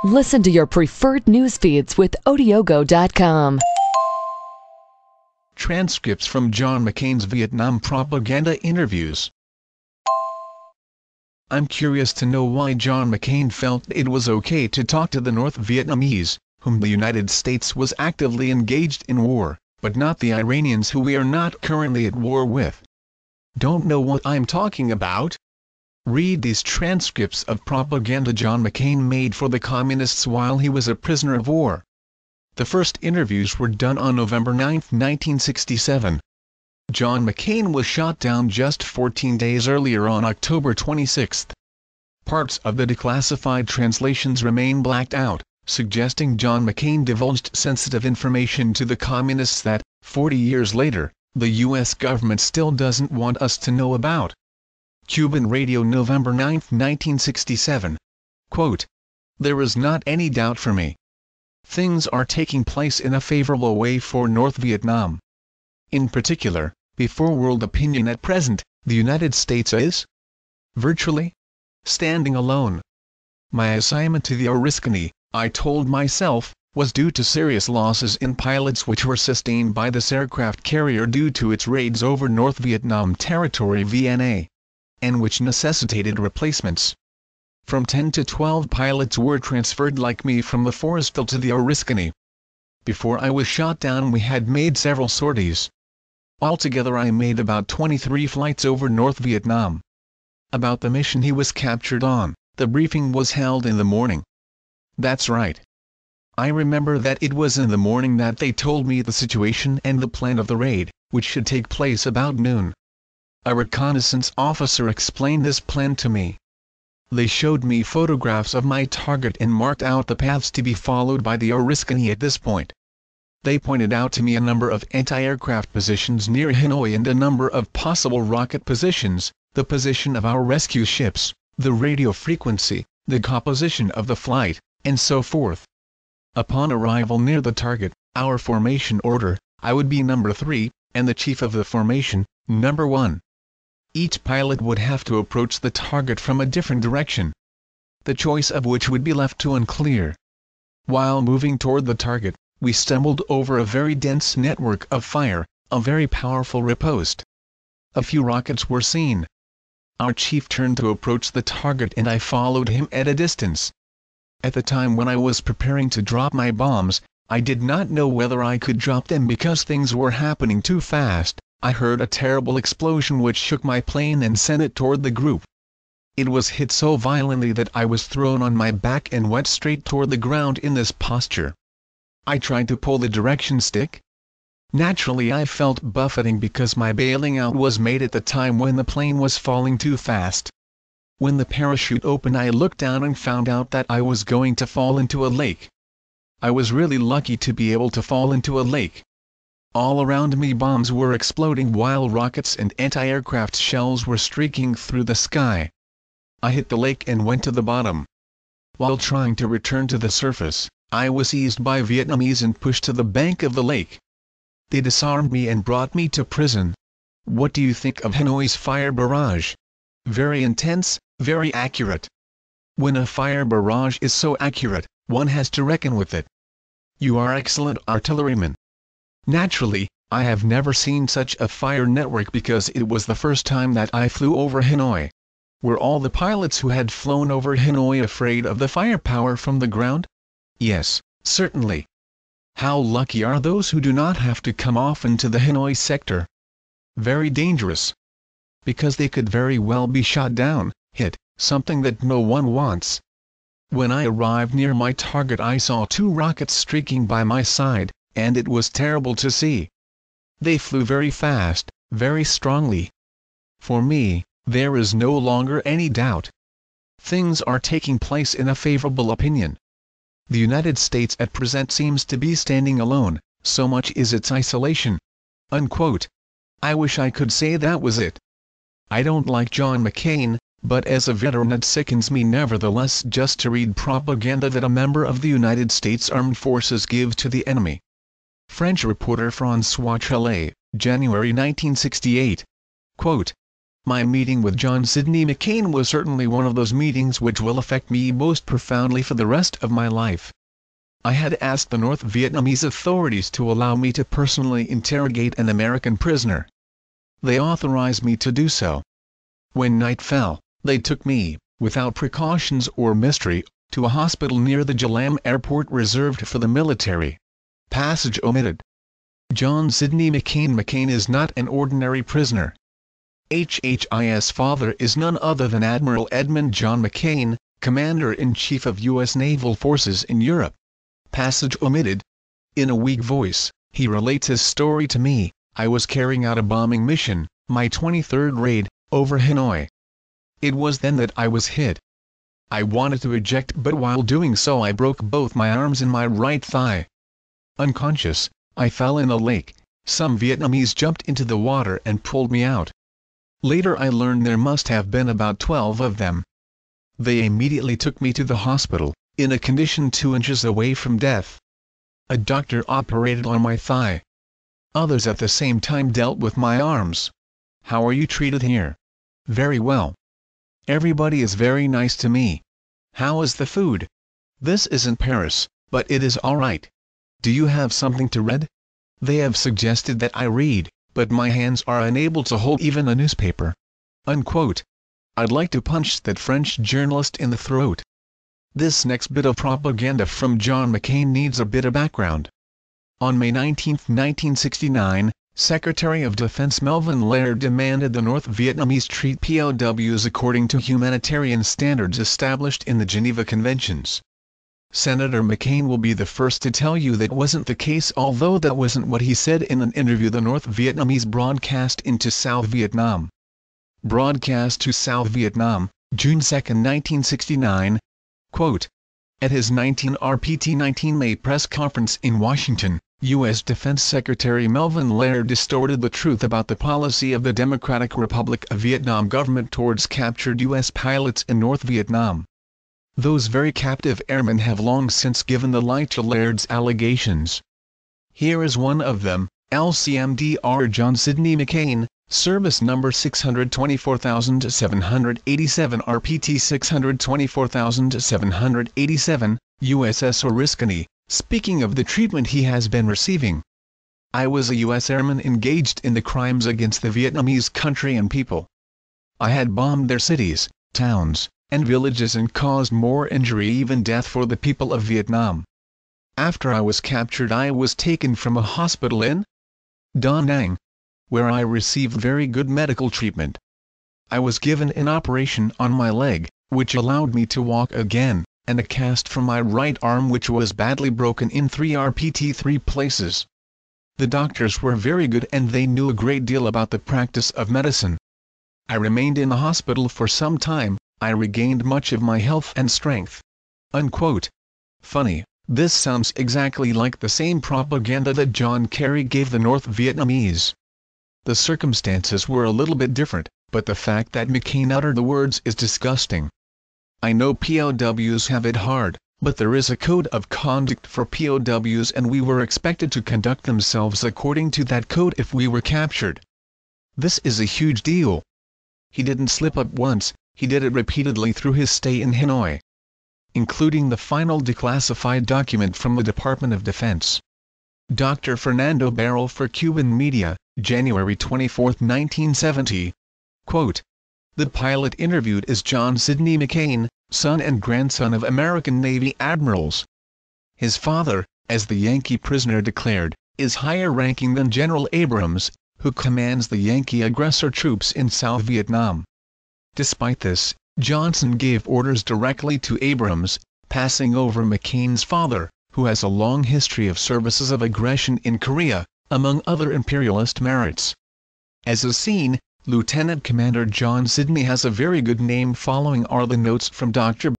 Listen to your preferred news feeds with Odiogo.com. Transcripts from John McCain's Vietnam propaganda interviews. I'm curious to know why John McCain felt it was okay to talk to the North Vietnamese, whom the United States was actively engaged in war, but not the Iranians who we are not currently at war with. Don't know what I'm talking about? Read these transcripts of propaganda John McCain made for the Communists while he was a prisoner of war. The first interviews were done on November 9, 1967. John McCain was shot down just 14 days earlier on October 26. Parts of the declassified translations remain blacked out, suggesting John McCain divulged sensitive information to the Communists that, 40 years later, the U.S. government still doesn't want us to know about. Cuban Radio, November 9, 1967. Quote, "There is not any doubt for me. Things are taking place in a favorable way for North Vietnam. In particular, before world opinion at present, the United States is virtually standing alone. My assignment to the Oriskany, I told myself, was due to serious losses in pilots which were sustained by this aircraft carrier due to its raids over North Vietnam territory VNA, and which necessitated replacements. From 10 to 12 pilots were transferred like me from the Forestville to the Oriskany. Before I was shot down we had made several sorties. Altogether I made about 23 flights over North Vietnam. About the mission he was captured on, the briefing was held in the morning. That's right. I remember that it was in the morning that they told me the situation and the plan of the raid, which should take place about noon. A reconnaissance officer explained this plan to me. They showed me photographs of my target and marked out the paths to be followed by the Oriskany at this point. They pointed out to me a number of anti-aircraft positions near Hanoi and a number of possible rocket positions, the position of our rescue ships, the radio frequency, the composition of the flight, and so forth. Upon arrival near the target, our formation order, I would be number 3, and the chief of the formation, number 1. Each pilot would have to approach the target from a different direction, the choice of which would be left to unclear. While moving toward the target, we stumbled over a very dense network of fire, a very powerful riposte. A few rockets were seen. Our chief turned to approach the target and I followed him at a distance. At the time when I was preparing to drop my bombs, I did not know whether I could drop them because things were happening too fast. I heard a terrible explosion which shook my plane and sent it toward the group. It was hit so violently that I was thrown on my back and went straight toward the ground in this posture. I tried to pull the direction stick. Naturally I felt buffeting because my bailing out was made at the time when the plane was falling too fast. When the parachute opened I looked down and found out that I was going to fall into a lake. I was really lucky to be able to fall into a lake. All around me bombs were exploding while rockets and anti-aircraft shells were streaking through the sky. I hit the lake and went to the bottom. While trying to return to the surface, I was seized by Vietnamese and pushed to the bank of the lake. They disarmed me and brought me to prison. What do you think of Hanoi's fire barrage? Very intense, very accurate. When a fire barrage is so accurate, one has to reckon with it. You are excellent artilleryman. Naturally, I have never seen such a fire network because it was the first time that I flew over Hanoi. Were all the pilots who had flown over Hanoi afraid of the firepower from the ground? Yes, certainly. How lucky are those who do not have to come off into the Hanoi sector? Very dangerous. Because they could very well be shot down, hit, something that no one wants. When I arrived near my target I saw 2 rockets streaking by my side, and it was terrible to see. They flew very fast, very strongly. For me, there is no longer any doubt. Things are taking place in a favorable opinion. The United States at present seems to be standing alone, so much is its isolation." Unquote. I wish I could say that was it. I don't like John McCain, but as a veteran it sickens me nevertheless just to read propaganda that a member of the United States Armed Forces gives to the enemy. French reporter François Trellet, January 1968. Quote, My meeting with John Sidney McCain was certainly one of those meetings which will affect me most profoundly for the rest of my life. I had asked the North Vietnamese authorities to allow me to personally interrogate an American prisoner. They authorized me to do so. When night fell, they took me, without precautions or mystery, to a hospital near the Jalam airport reserved for the military. Passage omitted. John Sidney McCain is not an ordinary prisoner. His father is none other than Admiral Edmund John McCain, Commander-in-Chief of U.S. Naval Forces in Europe. Passage omitted. In a weak voice, he relates his story to me. I was carrying out a bombing mission, my 23rd raid, over Hanoi. It was then that I was hit. I wanted to eject, but while doing so I broke both my arms and my right thigh. Unconscious, I fell in a lake. Some Vietnamese jumped into the water and pulled me out. Later I learned there must have been about 12 of them. They immediately took me to the hospital, in a condition 2 inches away from death. A doctor operated on my thigh. Others at the same time dealt with my arms. How are you treated here? Very well. Everybody is very nice to me. How is the food? This isn't Paris, but it is all right. Do you have something to read? They have suggested that I read, but my hands are unable to hold even a newspaper." Unquote. I'd like to punch that French journalist in the throat. This next bit of propaganda from John McCain needs a bit of background. On May 19, 1969, Secretary of Defense Melvin Laird demanded the North Vietnamese treat POWs according to humanitarian standards established in the Geneva Conventions. Senator McCain will be the first to tell you that wasn't the case, although that wasn't what he said in an interview the North Vietnamese broadcast into South Vietnam. Broadcast to South Vietnam, June 2, 1969. Quote, at his 19 May press conference in Washington, U.S. Defense Secretary Melvin Laird distorted the truth about the policy of the Democratic Republic of Vietnam government towards captured U.S. pilots in North Vietnam. Those very captive airmen have long since given the lie to Laird's allegations. Here is one of them, LCMDR John Sidney McCain, Service Number 624787 RPT 624787, USS Oriskany, speaking of the treatment he has been receiving. I was a U.S. airman engaged in the crimes against the Vietnamese country and people. I had bombed their cities, towns, and villages and caused more injury, even death, for the people of Vietnam. After I was captured I was taken from a hospital in Da Nang, where I received very good medical treatment. I was given an operation on my leg, which allowed me to walk again, and a cast from my right arm which was badly broken in 3 places. The doctors were very good and they knew a great deal about the practice of medicine. I remained in the hospital for some time. I regained much of my health and strength." Unquote. Funny, this sounds exactly like the same propaganda that John Kerry gave the North Vietnamese. The circumstances were a little bit different, but the fact that McCain uttered the words is disgusting. I know POWs have it hard, but there is a code of conduct for POWs and we were expected to conduct themselves according to that code if we were captured. This is a huge deal. He didn't slip up once. He did it repeatedly through his stay in Hanoi, including the final declassified document from the Department of Defense. Dr. Fernando Barrel for Cuban Media, January 24, 1970. Quote, the pilot interviewed is John Sidney McCain, son and grandson of American Navy admirals. His father, as the Yankee prisoner declared, is higher ranking than General Abrams, who commands the Yankee aggressor troops in South Vietnam. Despite this, Johnson gave orders directly to Abrams, passing over McCain's father, who has a long history of services of aggression in Korea, among other imperialist merits. As is seen, Lieutenant Commander John Sidney has a very good name. Following are the notes from Dr.